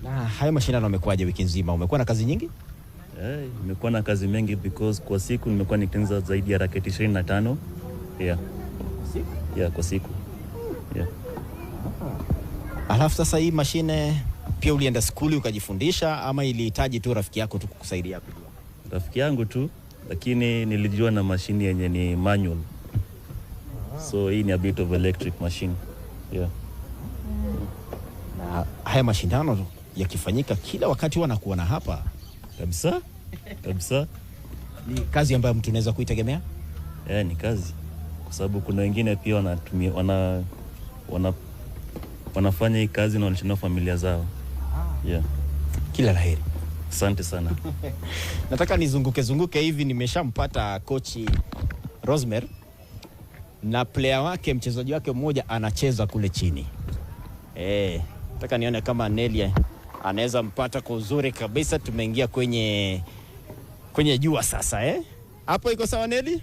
Na hayo mashindano yamekuaje wiki nzima? Umekuwa na kazi nyingi? Nimekuwa na kazi mengi because kwa siku nimekuwa nikitengeneza zaidi ya raketi 25. Yeah. Yeah, kwa siku. Yeah. Alafu sasa hii mashine pia ulienda skuli ukajifundisha ama ilihitaji tu rafiki yako tu kukusaidia kujua? Rafiki yangu tu, lakini nilijua na mashine yenye ni manual. So hii ni a bit of electric machine. Yeah. Na haya mashindano yakifanyika kila wakati wanakuona hapa. Kabisa. Ni kazi ambayo mtu anaweza kuitegemea? Ni kazi. Kwa sababu kuna wengine pia wanafanya hii kazi na wanashindana familia zao. Kila laheri. Asante sana. Nataka nizunguke hivi, nimeshampata kochi Rosemary na player wake, mchezaji wake mmoja anacheza kule chini. Nataka nione kama Nelly anaweza mpata kwa uzuri kabisa. Tumeingia kwenye jua sasa. Hapo iko sawa Nelly?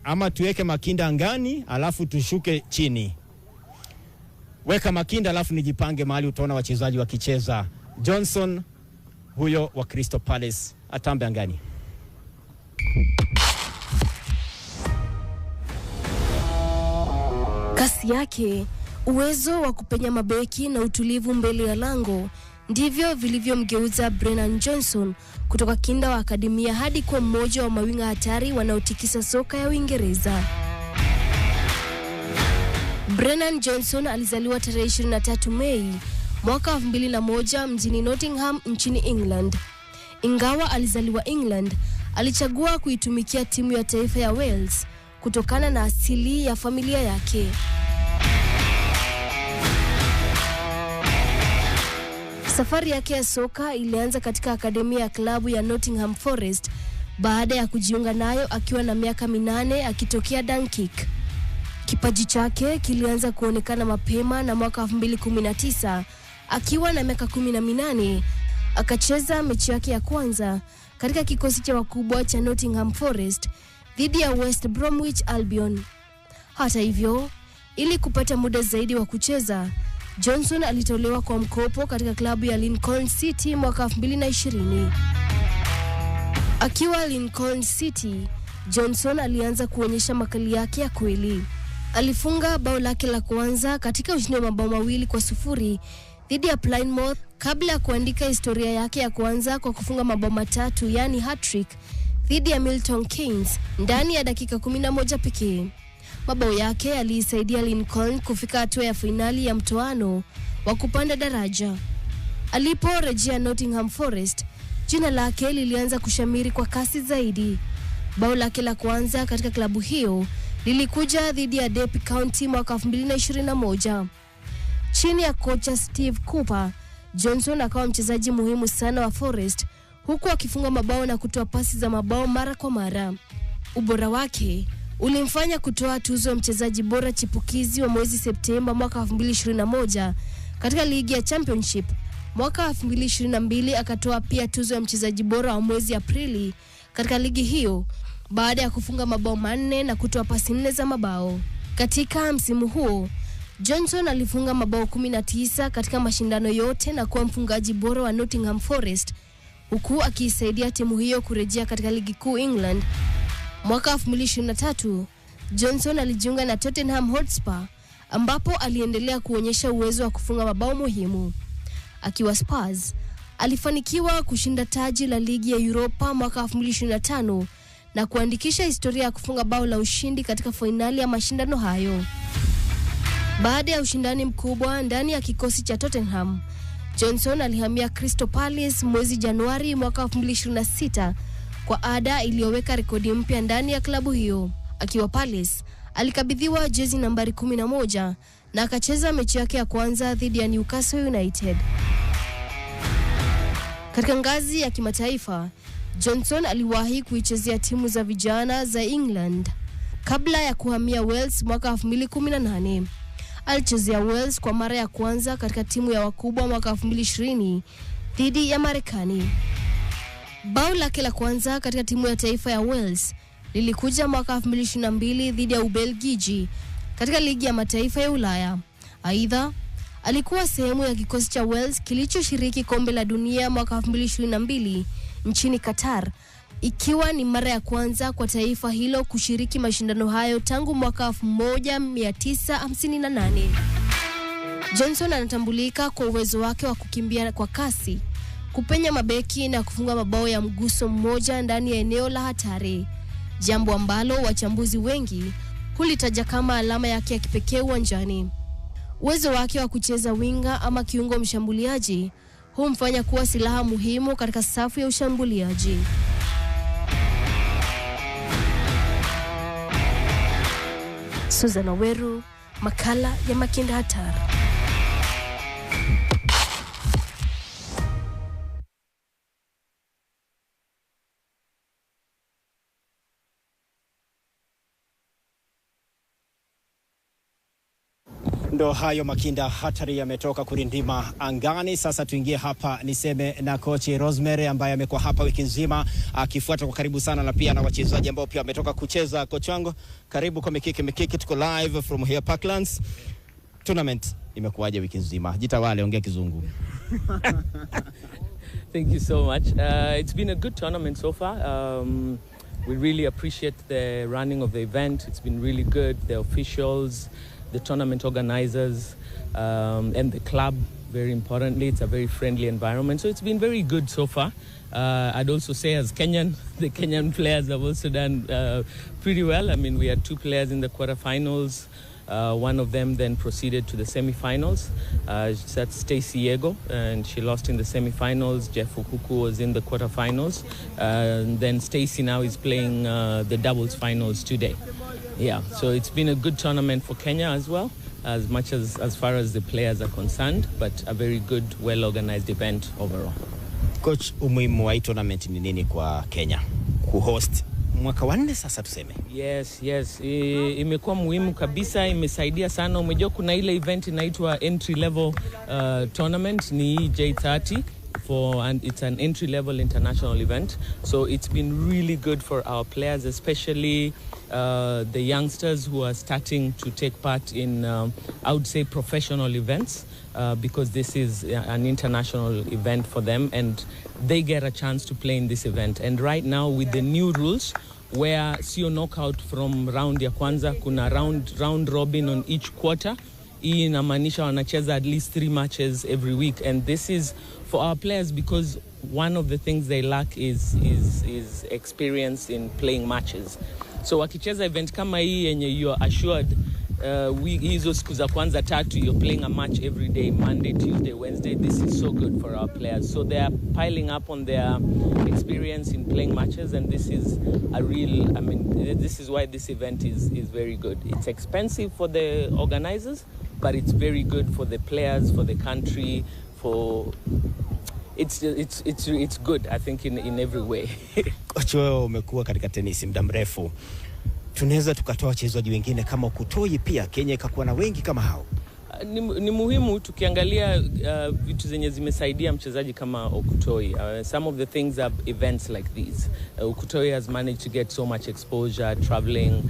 Ama tuweke makinda angani alafu tushuke chini? Weka makinda alafu nijipange mahali utaona wachezaji wakicheza. Johnson huyo wa Crystal Palace atambe angani. Kasi yake, uwezo wa kupenya mabeki na utulivu mbele ya lango ndivyo vilivyomgeuza Brennan Johnson kutoka kinda wa akademia hadi kwa mmoja wa mawinga hatari wanaotikisa soka ya Uingereza. Brennan Johnson alizaliwa tarehe 23 Mei mwaka 2001 mjini Nottingham nchini England. Ingawa alizaliwa England, alichagua kuitumikia timu ya taifa ya Wales kutokana na asili ya familia yake. Safari yake ya soka ilianza katika akademia ya klabu ya Nottingham Forest baada ya kujiunga nayo akiwa na miaka 8 akitokea Dunkirk. Kipaji chake kilianza kuonekana mapema na mwaka 2019 akiwa na miaka 18 akacheza mechi yake ya kwanza katika kikosi cha wakubwa cha Nottingham Forest dhidi ya West Bromwich Albion. Hata hivyo, ili kupata muda zaidi wa kucheza, Johnson alitolewa kwa mkopo katika klabu ya Lincoln City mwaka 2020. Akiwa Lincoln City, Johnson alianza kuonyesha makali yake ya kweli. Alifunga bao lake la kwanza katika ushindi wa mabao 2-0 dhidi ya Plymouth kabla ya kuandika historia yake ya kwanza kwa kufunga mabao 3, yani hat-trick, dhidi ya Milton Keynes ndani ya dakika 11 pekee. Mabao yake yalisaidia Lincoln kufika hatua ya finali ya mtoano wa kupanda daraja. Aliporejea Nottingham Forest, jina lake lilianza kushamiri kwa kasi zaidi. Bao lake la kwanza katika klabu hiyo lilikuja dhidi ya Derby County mwaka 2021. Chini ya kocha Steve Cooper, Johnson akawa mchezaji muhimu sana wa Forest, huku akifunga mabao na kutoa pasi za mabao mara kwa mara. Ubora wake ulimfanya kutoa tuzo ya mchezaji bora chipukizi wa mwezi Septemba mwaka 2021 katika ligi ya Championship. Mwaka 2022 akatoa pia tuzo ya mchezaji bora wa mwezi Aprili katika ligi hiyo baada ya kufunga mabao 4 na kutoa pasi 4 za mabao. Katika msimu huo, Johnson alifunga mabao 19 katika mashindano yote na kuwa mfungaji bora wa Nottingham Forest, huku akiisaidia timu hiyo kurejea katika ligi kuu England. Mwaka 2023, Johnson alijiunga na Tottenham Hotspur ambapo aliendelea kuonyesha uwezo wa kufunga mabao muhimu. Akiwa Spurs, alifanikiwa kushinda taji la ligi ya Europa mwaka 2025 na kuandikisha historia ya kufunga bao la ushindi katika fainali ya mashindano hayo. Baada ya ushindani mkubwa ndani ya kikosi cha Tottenham, Johnson alihamia Crystal Palace mwezi Januari mwaka 2026 kwa ada iliyoweka rekodi mpya ndani ya klabu hiyo. Akiwa Palace, alikabidhiwa jezi nambari 11 na akacheza mechi yake ya kwanza dhidi ya Newcastle United. Katika ngazi ya kimataifa, Johnson aliwahi kuichezea timu za vijana za England kabla ya kuhamia Wales mwaka 2018. Alichezea Wales kwa mara ya kwanza katika timu ya wakubwa mwaka 2020 dhidi ya Marekani. Bao lake la kwanza katika timu ya taifa ya Wales lilikuja mwaka 2022 dhidi ya Ubelgiji katika ligi ya mataifa ya Ulaya. Aidha, alikuwa sehemu ya kikosi cha Wales kilichoshiriki kombe la dunia mwaka 2022 nchini Qatar, ikiwa ni mara ya kwanza kwa taifa hilo kushiriki mashindano hayo tangu mwaka 1958. Johnson anatambulika kwa uwezo wake wa kukimbia kwa kasi, kupenya mabeki na kufunga mabao ya mguso mmoja ndani ya eneo la hatari, jambo ambalo wachambuzi wengi hulitaja kama alama yake ya kipekee uwanjani. Uwezo wake wa kucheza winga ama kiungo mshambuliaji humfanya kuwa silaha muhimu katika safu ya ushambuliaji. Susan Oweru, makala ya Makinda Hatari. Ndo hayo Makinda Hatari yametoka kurindima angani. Sasa tuingie hapa niseme na kochi Rosemary ambaye amekuwa hapa wiki nzima akifuata kwa karibu sana, na pia na wachezaji ambao pia wametoka kucheza. Kochi wangu, karibu kwa Mikiki, tuko live from here Parklands. Tournament imekuwaje wiki nzima? Jitawale, ongea kizungu. Thank you so much. It's been a good tournament so far. We really appreciate the running of the event. It's been really good. The officials, the tournament organizers, and the club, very importantly. It's a very friendly environment. So it's been very good so far. I'd also say as Kenyan, the Kenyan players have also done pretty well. I mean, we had 2 players in the quarterfinals. One of them then proceeded to the semifinals. That's Stacey Yego, and she lost in the semifinals. Jeff Okuku was in the quarterfinals. And then Stacey now is playing the doubles finals today. Yeah, so it's been a good tournament for Kenya as well, as far as the players are concerned, but a very good, well-organized event overall. Coach, umuhimu wa tournament ni nini kwa Kenya kuhost mwaka wa 4 sasa tuseme? Yes. Imekuwa muhimu kabisa, imesaidia sana. Umejua kuna ile event inaitwa entry level tournament ni J30 and it's an entry level international event. So it's been really good for our players, especially the youngsters who are starting to take part in I would say professional events, because this is an international event for them and they get a chance to play in this event. And right now with the new rules where sio knockout from round ya kwanza, kuna round robin on each quarter. Hii inamaanisha wanacheza at least 3 matches every week, and this is for our players because one of the things they lack is experience in playing matches. So wakicheza event kama hii yenye you are assured hizo siku za kwanza 3 you're playing a match every day, Monday, Tuesday, Wednesday. This is so good for our players. So they are piling up on their experience in playing matches, and this is this is why this event is very good. It's expensive for the organizers, but it's very good for the players, for the country, it's good, I think, in every way. Coach, wewe umekuwa katika tenisi muda mrefu. Tunaweza tukatoa wachezaji wengine kama Okutoi pia Kenya ikakuwa na wengi kama hao? Ni muhimu tukiangalia vitu zenye zimesaidia mchezaji kama Okutoi. Some of the things are events like these. Okutoi has managed to get so much exposure, traveling.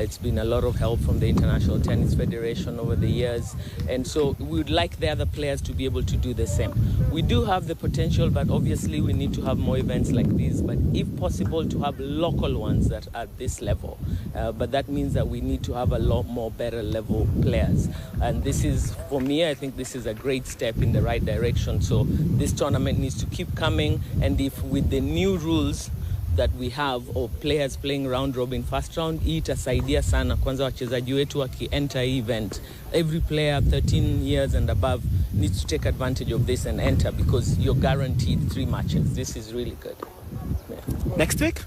It's been a lot of help from the International Tennis Federation over the years. And so we would like the other players to be able to do the same. We do have the potential, but obviously we need to have more events like these. But if possible, to have local ones that are at this level. But that means that we need to have a lot more better level players. And this is, for me, I think this is a great step in the right direction. So this tournament needs to keep coming, and if with the new rules that we have of players playing round robin first round, itasaidia sana kwanza wachezaji wetu waki-enter event. Every player 13 years and above needs to take advantage of this and enter, because you're guaranteed 3 matches. This is really good. Yeah. Next week?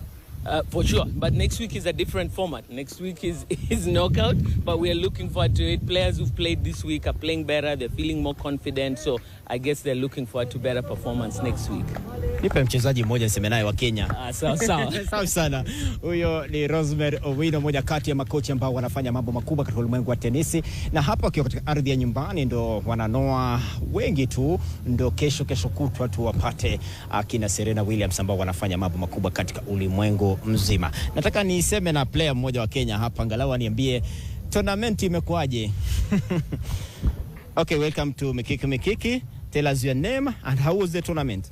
For sure, but next week is a different format. Next week is knockout, but we are looking forward to it. Players who've played this week are playing better, they're feeling more confident, so I guess they're looking forward to better performance next week. Nipe mchezaji mmoja niseme naye wa Kenya. Sawa. Sawa sana. Huyo ni Rosemary Owino, mmoja kati ya makocha ambao wanafanya mambo makubwa katika ulimwengu wa tenisi, na hapa wakiwa katika ardhi ya nyumbani ndo wananoa wengi tu, ndo kesho kutwa tu wapate akina Serena Williams ambao wanafanya mambo makubwa katika ulimwengu mzima. Nataka niseme na player mmoja wa Kenya hapa, angalau niambie tournament imekuaje? Okay, welcome to Mikiki. Tell us your name and how was the tournament?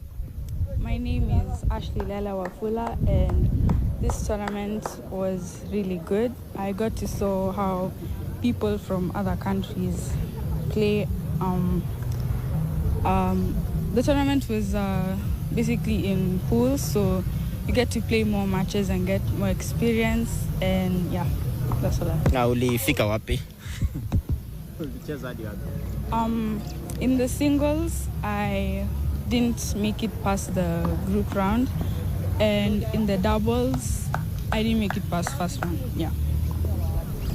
My name is Ashley Lela Wafula, and this tournament was really good. I got to saw how people from other countries play. The tournament was basically in pools, so you get to play more matches and get more experience, and yeah, that's all. Na ulifika wapi? In the singles, I didn't make it past the group round, and in the doubles, I didn't make it past first round. Yeah.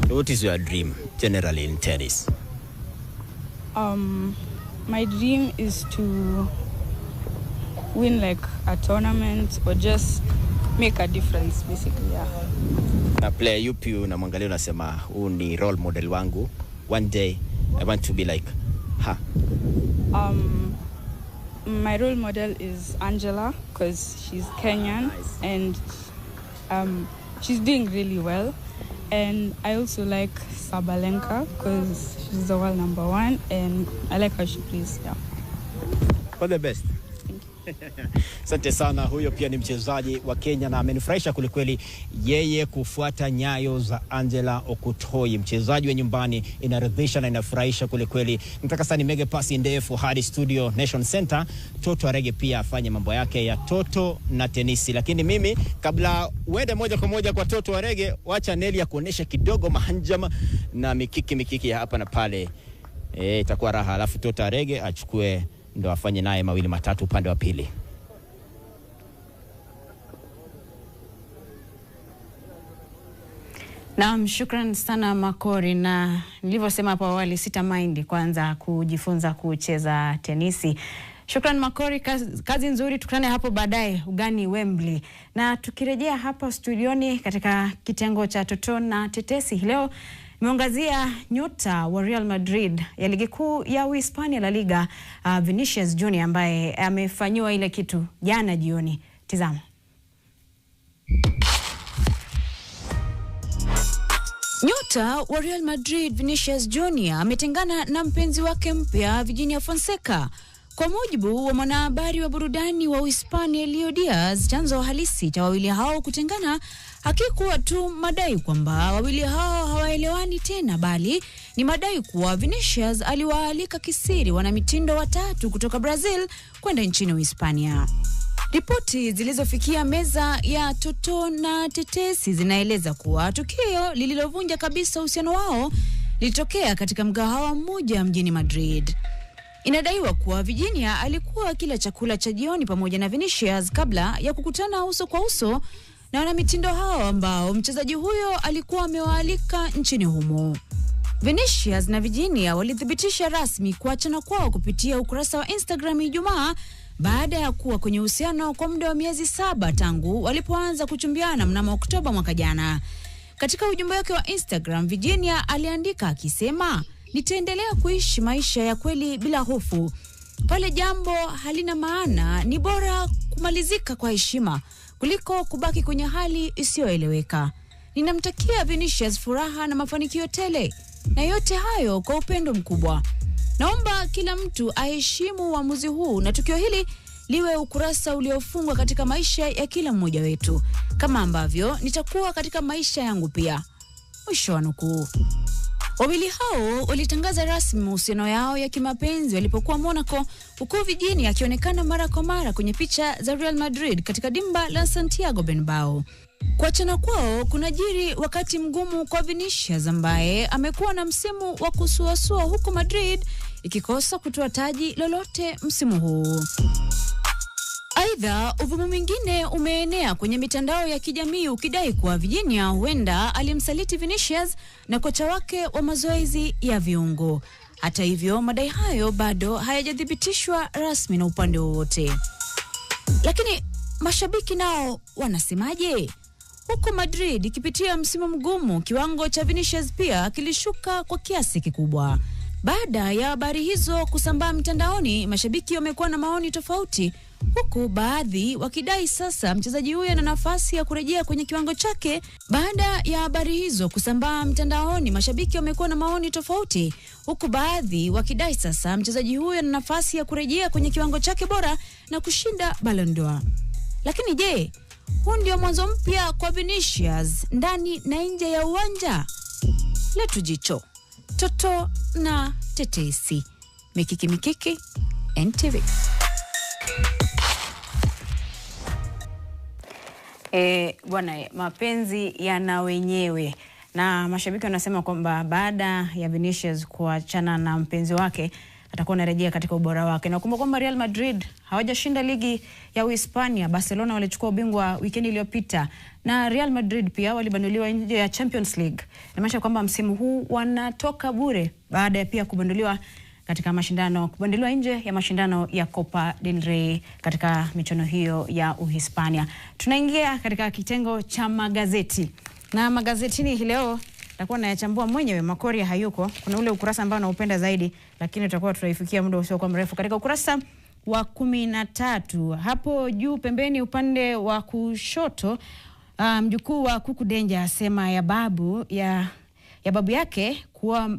What is your dream generally in tennis? My dream is to win like a tournament or just make a difference basically, yeah. Na player yupi unamwangalia unasema huu ni role model wangu, one day I want to be like her? My role model is Angela because she's Kenyan. Nice. And she's doing really well. And I also like Sabalenka because she's the world number 1 and I like how she plays, yeah. All the best. Asante sana. Huyo pia ni mchezaji wa Kenya na amenifurahisha kulikweli yeye kufuata nyayo za Angela Okutoi, mchezaji wa nyumbani. Inaridhisha na inafurahisha kulikweli. Nataka sana nimege pasi ndefu hadi studio Nation Center. Toto Arege pia afanye mambo yake ya toto na tenisi. Lakini mimi kabla uende moja kwa moja kwa Toto Arege, wacha Neli ya kuonesha kidogo mahanjama na mikiki ya hapa na pale. Itakuwa raha. Alafu Toto Arege achukue ndo afanye naye mawili matatu upande wa pili. Naam, shukran sana Makori, na nilivyosema hapo awali sita mind kwanza kujifunza kucheza tenisi. Shukran Makori, kazi nzuri. Tukutane hapo baadaye ugani Wembley. Na tukirejea hapa studioni katika kitengo cha toto na tetesi leo, nimeangazia nyota wa Real Madrid ya ligi kuu ya Uhispania La Liga, Vinicius Junior, ambaye amefanywa ile kitu jana jioni. Tizama. Nyota wa Real Madrid Vinicius Junior ametengana na mpenzi wake mpya Virginia Fonseca. Kwa mujibu wa mwanahabari wa burudani wa Uhispania Leo Diaz, chanzo halisi cha wawili hao kutengana hakikuwa tu madai kwamba wawili hao hawaelewani tena, bali ni madai kuwa Vinicius aliwaalika kisiri wanamitindo watatu kutoka Brazil kwenda nchini Uhispania. Ripoti zilizofikia meza ya toto na tetesi zinaeleza kuwa tukio lililovunja kabisa uhusiano wao lilitokea katika mgahawa mmoja mjini Madrid. Inadaiwa kuwa Virginia alikuwa akila chakula cha jioni pamoja na Vinicius kabla ya kukutana uso kwa uso na wanamitindo hao ambao mchezaji huyo alikuwa amewaalika nchini humo. Vinicius na Virginia walithibitisha rasmi kuachana kwao kupitia ukurasa wa Instagram Ijumaa, baada ya kuwa kwenye uhusiano kwa muda wa miezi 7 tangu walipoanza kuchumbiana mnamo Oktoba mwaka jana. Katika ujumbe wake wa Instagram, Virginia aliandika akisema, "Nitaendelea kuishi maisha ya kweli bila hofu. Pale jambo halina maana, ni bora kumalizika kwa heshima kuliko kubaki kwenye hali isiyoeleweka. Ninamtakia Vinicius furaha na mafanikio tele, na yote hayo kwa upendo mkubwa. Naomba kila mtu aheshimu uamuzi huu na tukio hili liwe ukurasa uliofungwa katika maisha ya kila mmoja wetu, kama ambavyo nitakuwa katika maisha yangu pia." Mwisho wa nukuu. Wawili hao walitangaza rasmi uhusiano yao ya kimapenzi walipokuwa Monaco, huku Virginia akionekana mara kwa mara kwenye picha za Real Madrid katika dimba la Santiago Bernabeu. Kuachana kwao kunajiri wakati mgumu kwa Vinicius, ambaye amekuwa na msimu wa kusuasua huku Madrid ikikosa kutoa taji lolote msimu huu. Aidha, uvumi mwingine umeenea kwenye mitandao ya kijamii ukidai kuwa Virginia huenda alimsaliti Vinicius na kocha wake wa mazoezi ya viungo. Hata hivyo, madai hayo bado hayajathibitishwa rasmi na upande wowote. Lakini mashabiki nao wanasemaje? Huko Madrid ikipitia msimu mgumu, kiwango cha Vinicius pia kilishuka kwa kiasi kikubwa. Baada ya habari hizo kusambaa mitandaoni, mashabiki wamekuwa na maoni tofauti, huku baadhi wakidai sasa mchezaji huyo ana nafasi ya kurejea kwenye kiwango chake. Baada ya habari hizo kusambaa mtandaoni, mashabiki wamekuwa na maoni tofauti, huku baadhi wakidai sasa mchezaji huyo ana nafasi ya kurejea kwenye kiwango chake bora na kushinda Ballon d'Or. Lakini je, huu ndio mwanzo mpya kwa Vinicius ndani na nje ya uwanja? Letu jicho. Toto na tetesi. Mikiki NTV. Bwana, mapenzi yana wenyewe, na mashabiki wanasema kwamba baada ya Vinicius kuachana na mpenzi wake atakuwa anarejea katika ubora wake. Na kumbuka kwamba Real Madrid hawajashinda ligi ya Uhispania. Barcelona walichukua ubingwa weekend iliyopita na Real Madrid pia walibanduliwa nje ya Champions League. Inamaanisha kwamba msimu huu wanatoka bure baada ya pia kubanduliwa nje ya mashindano ya Copa del Rey katika michuano hiyo ya Uhispania. Tunaingia katika kitengo cha magazeti. Na magazetini hii leo takuwa nayachambua mwenyewe, Makori hayuko. Kuna ule ukurasa ambao naupenda zaidi, lakini tutakuwa tutaifikia muda usio kwa mrefu. Katika ukurasa wa 13 hapo juu pembeni upande wa kushoto, mjukuu wa Kuku Denja asema ya babu yake kuwa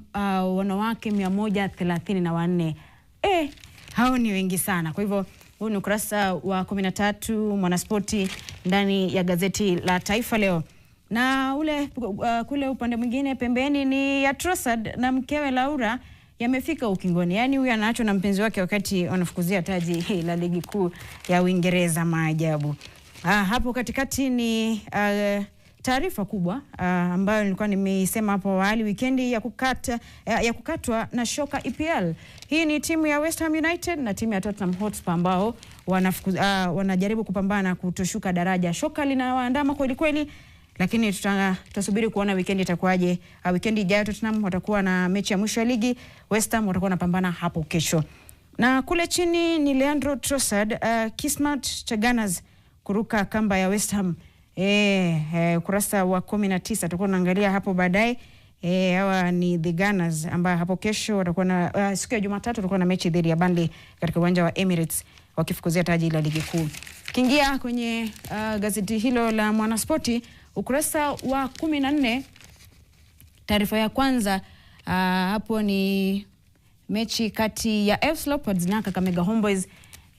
wanawake 134. Hao ni wengi sana. Kwa hivyo huu ni ukurasa wa 13 Mwanaspoti ndani ya gazeti la Taifa Leo. Na kule upande mwingine pembeni ni ya Trossard na mkewe Laura yamefika ukingoni. Yaani huyu anaachwa na mpenzi wake wakati wanafukuzia taji la ligi kuu ya Uingereza. Maajabu. Hapo katikati ni taarifa kubwa ambayo nilikuwa nimeisema hapo awali, wikendi ya kukatwa na shoka EPL. Hii ni timu ya West Ham United na timu ya Tottenham Hotspur ambao wanajaribu kupambana kutoshuka daraja. Shoka linawaandama kweli kweli, lakini tutasubiri kuona weekend itakuwaje. Weekend ijayo Tottenham watakuwa na mechi ya mwisho ya ligi, West Ham watakuwa wanapambana hapo kesho. Na kule chini ni Leandro Trossard, Kismat cha Gunners kuruka kamba ya West Ham. Ukurasa wa 19 tutakuwa tunaangalia hapo baadaye. Hawa ni the Gunners ambao hapo kesho watakuwa na siku ya Jumatatu watakuwa na mechi dhidi ya Burnley katika uwanja wa Emirates wakifukuzia taji la ligi kuu. Kiingia kwenye gazeti hilo la Mwanaspoti, ukurasa wa 14, taarifa ya kwanza hapo ni mechi kati ya AFC Leopards na Kakamega Homeboys,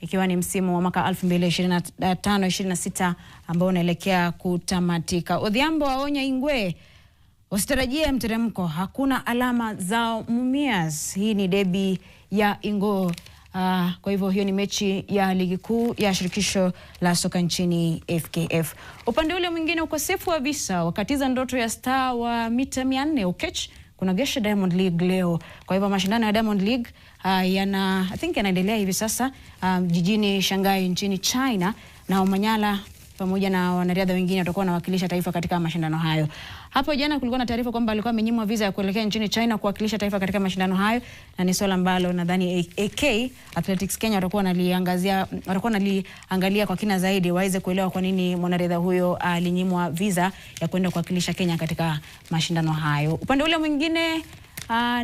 ikiwa ni msimu wa mwaka 2025-26 ambao unaelekea kutamatika. Odhiambo aonya Ingwe usitarajie mteremko, hakuna alama za Mumias. Hii ni debi ya Ingo. Kwa hivyo hiyo ni mechi ya ligi kuu ya shirikisho la soka nchini FKF. Upande ule mwingine, ukosefu wa visa wakatiza ndoto ya star wa mita 400 Okech kuna gesha Diamond League leo. Kwa hivyo mashindano ya Diamond League yanaendelea hivi sasa jijini Shanghai nchini China, na Omanyala pamoja na wanariadha wengine watakuwa wanawakilisha taifa katika mashindano hayo. Hapo jana kulikuwa na taarifa kwamba alikuwa amenyimwa visa ya kuelekea nchini China kuwakilisha taifa katika mashindano hayo, na ni swala ambalo nadhani AK Athletics Kenya watakuwa wanaliangalia kwa kina zaidi waweze kuelewa kwa nini mwanariadha huyo alinyimwa visa ya kwenda kuwakilisha Kenya katika mashindano hayo. Upande ule mwingine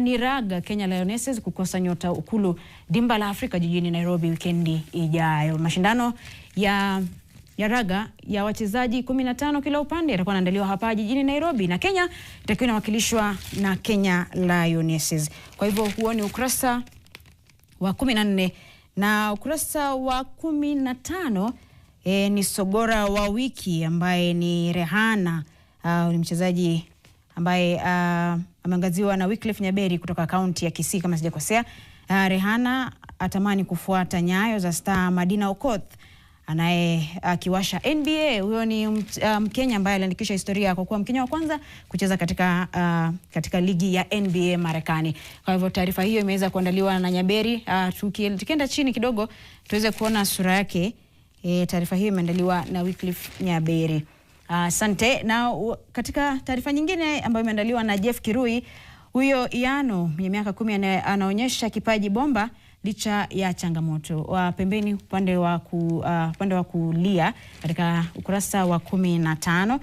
ni raga, Kenya Lionesses kukosa nyota ukulu dimba la Afrika jijini Nairobi wikendi ijayo. Mashindano ya raga ya wachezaji 15 kila upande yatakuwa yanaandaliwa hapa jijini Nairobi, na Kenya itakuwa inawakilishwa na Kenya Lionesses. Kwa hivyo huo ni ukurasa wa 14, na ukurasa wa 15 ni sogora wa wiki ambaye ni Rehana. Ni mchezaji ambaye ameangaziwa na Wycliffe Nyaberi kutoka kaunti ya Kisii kama sijakosea. Rehana atamani kufuata nyayo za star Madina Okoth anaye akiwasha NBA. Huyo ni Mkenya ambaye aliandikisha historia kwa kuwa Mkenya wa kwanza kucheza katika ligi ya NBA Marekani. Kwa hivyo taarifa hiyo imeweza kuandaliwa na Nyaberi. Tukienda chini kidogo tuweze kuona sura yake. Taarifa hiyo imeandaliwa na Wycliffe Nyaberi. Asante. Na katika taarifa nyingine ambayo imeandaliwa na Jeff Kirui, huyo Iano mwenye miaka 10 anaonyesha kipaji bomba licha ya changamoto. Pembeni upande wa kulia katika ukurasa wa 15,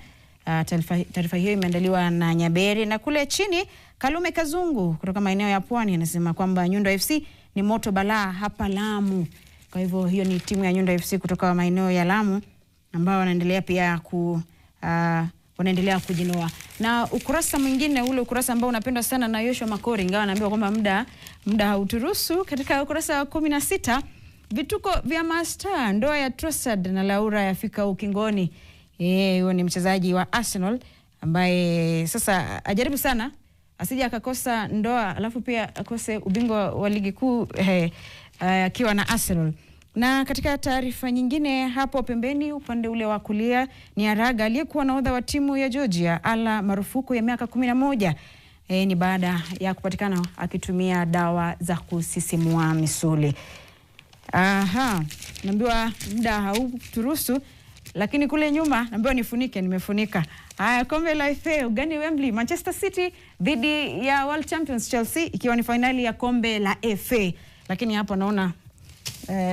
taarifa hiyo imeandaliwa na Nyaberi. Na kule chini Kalume Kazungu kutoka maeneo ya Pwani anasema kwamba Nyundo FC ni moto balaa hapa Lamu. Kwa hivyo hiyo ni timu ya Nyundo FC kutoka maeneo ya Lamu ambao wanaendelea pia wanaendelea kujinoa. Na ukurasa mwingine, ule ukurasa ambao unapendwa sana na Yoshua Makori, ingawa naambiwa kwamba muda hauturuhusu, katika ukurasa wa 16, vituko vya master, ndoa ya Trossard na Laura yafika ukingoni. Huyo ni mchezaji wa Arsenal ambaye sasa ajaribu sana asije akakosa ndoa alafu pia akose ubingwa wa ligi kuu akiwa na Arsenal. Na katika taarifa nyingine hapo pembeni upande ule wa kulia ni Araga aliyekuwa nahodha wa timu ya Georgia ala marufuku ya miaka 11. ni baada ya kupatikana akitumia dawa za kusisimua misuli. Aha, naambiwa muda hauturuhusu, lakini kule nyuma naambiwa nifunike, nimefunika. Haya, kombe la FA ugani Wembley, Manchester City dhidi ya World Champions Chelsea, ikiwa ni finali ya kombe la FA. Lakini hapa naona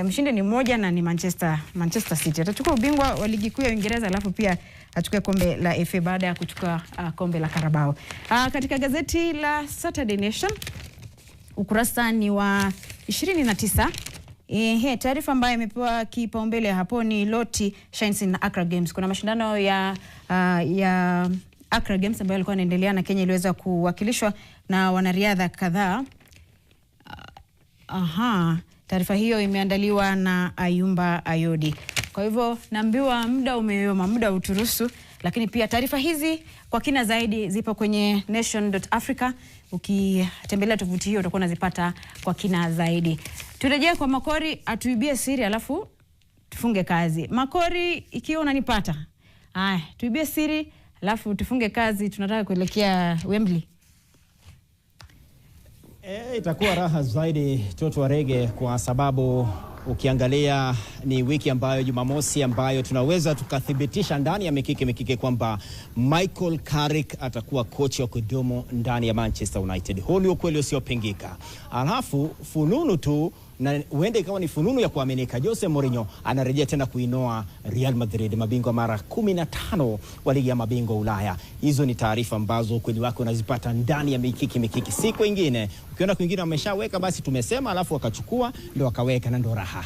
mshindi ni mmoja na ni Manchester City. Atachukua ubingwa wa ligi kuu ya Uingereza, alafu pia achukue kombe la FA baada ya kuchukua kombe la Carabao. Katika gazeti la Saturday Nation ukurasa ni wa 29. Taarifa ambayo imepewa kipaumbele hapo ni Loti shines in Accra Games. Kuna mashindano ya Accra Games ambayo yalikuwa yanaendelea na Kenya iliweza kuwakilishwa na wanariadha kadhaa. Taarifa hiyo imeandaliwa na Ayumba Ayodi. Kwa hivyo naambiwa muda umeyoma, muda uturuhusu, lakini pia taarifa hizi kwa kina zaidi zipo kwenye nation.africa. Ukitembelea tovuti hiyo utakuwa unazipata kwa kina zaidi. Turejee kwa Makori atuibie siri alafu tufunge kazi. Makori, ikiwa unanipata, tuibie siri alafu tufunge kazi, tunataka kuelekea Wembley. Itakuwa raha zaidi Toto Warege, kwa sababu ukiangalia ni wiki ambayo Jumamosi ambayo tunaweza tukathibitisha ndani ya mikike kwamba Michael Carrick atakuwa kocha wa kudumu ndani ya Manchester United. Huo ni ukweli usiopingika. Alafu fununu tu, na huenda ikawa ni fununu ya kuaminika, Jose Mourinho anarejea tena kuinoa Real Madrid, mabingwa mara 15 wa ligi ya mabingwa Ulaya. Hizo ni taarifa ambazo kweli wake unazipata ndani ya mikiki. Siku nyingine ukiona kwingine wameshaweka basi tumesema, alafu wakachukua ndio wakaweka na ndio raha.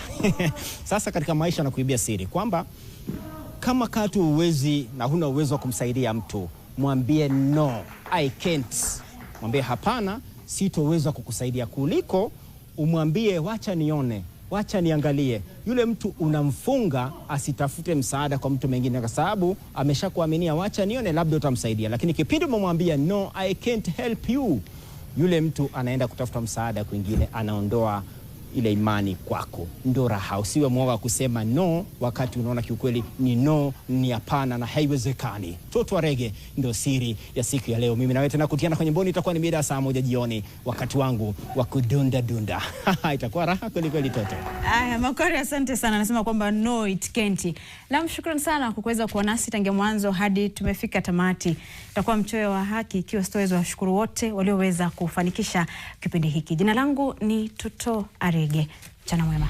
Sasa katika maisha na kuibia siri kwamba kama katu uwezi na huna uwezo wa kumsaidia mtu, mwambie no, I can't. Mwambie hapana, sitoweza kukusaidia, kuliko umwambie wacha nione, wacha niangalie. Yule mtu unamfunga asitafute msaada kwa mtu mwingine, kwa sababu ameshakuaminia wacha nione labda utamsaidia. Lakini kipindi umemwambia no, I can't help you, yule mtu anaenda kutafuta msaada kwingine, anaondoa ile imani kwako. Ndo raha. Usiwe mwoga kusema no wakati unaona kiukweli ni no, ni hapana na haiwezekani. Toto Warege ndo siri ya siku ya leo. Mimi na wewe tena kutiana kwenye boni, itakuwa ni mida saa 1 jioni, wakati wangu wa kudunda dunda. Itakuwa raha kweli kweli Toto. Makori, asante sana. Nasema kwamba no it can't. Na mshukrani sana kwa kuweza kuwa nasi tangu mwanzo hadi tumefika tamati. Itakuwa mchoyo wa haki ikiwa sitoweza washukuru wote walioweza kufanikisha kipindi hiki. Jina langu ni Toto Arege. Mchana mwema.